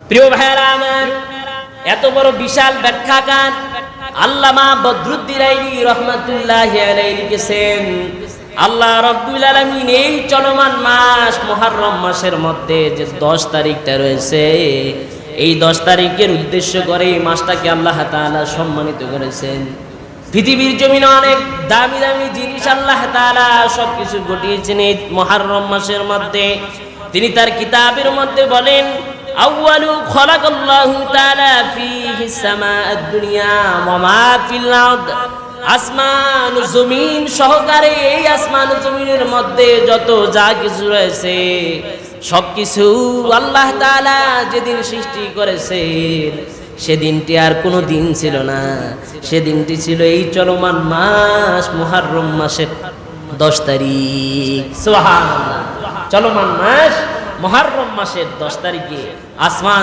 প্রিয় ভাইরা আমার, এত বড় বিশাল ব্যাখ্যাকার আল্লামা বদরুদ্দীন আইনি রহমাতুল্লাহি আলাইহি লিখেছেন, আল্লাহ রাব্বুল আলামিন এই চলমান মাস মুহররম মাসের মধ্যে যে 10 তারিখটা রয়েছে, এই 10 তারিখের উদ্দেশ্য করে এই মাসটাকে আল্লাহ তাআলা সম্মানিত করেছেন। পৃথিবীর জমিনে অনেক দামি দামি জিনিস আল্লাহ তাআলা সবকিছু ঘটিয়েছেন এই মুহররম মাসের মধ্যে। তিনি তার কিতাবের মধ্যে বলেন, আউয়ালু খালাকাল্লাহু তাআলা ফীহি সামাআদ দুনিয়া ওয়া মা ফিল আরদ। আসমান ও জমিন সহকারে এই আসমান ও জমিনের মধ্যে যত যা কিছু রয়েছে সবকিছু আল্লাহ তাআলা যেদিন সৃষ্টি করেছেন সেদিনটি আর কোনো দিন ছিল না, সেদিনটি ছিল এই চলমান মাস মুহররম মাসের 10 তারিখ। সুবহানাল্লাহ, চলমান মাস মুহররম মাসের 10 তারিখে আসমান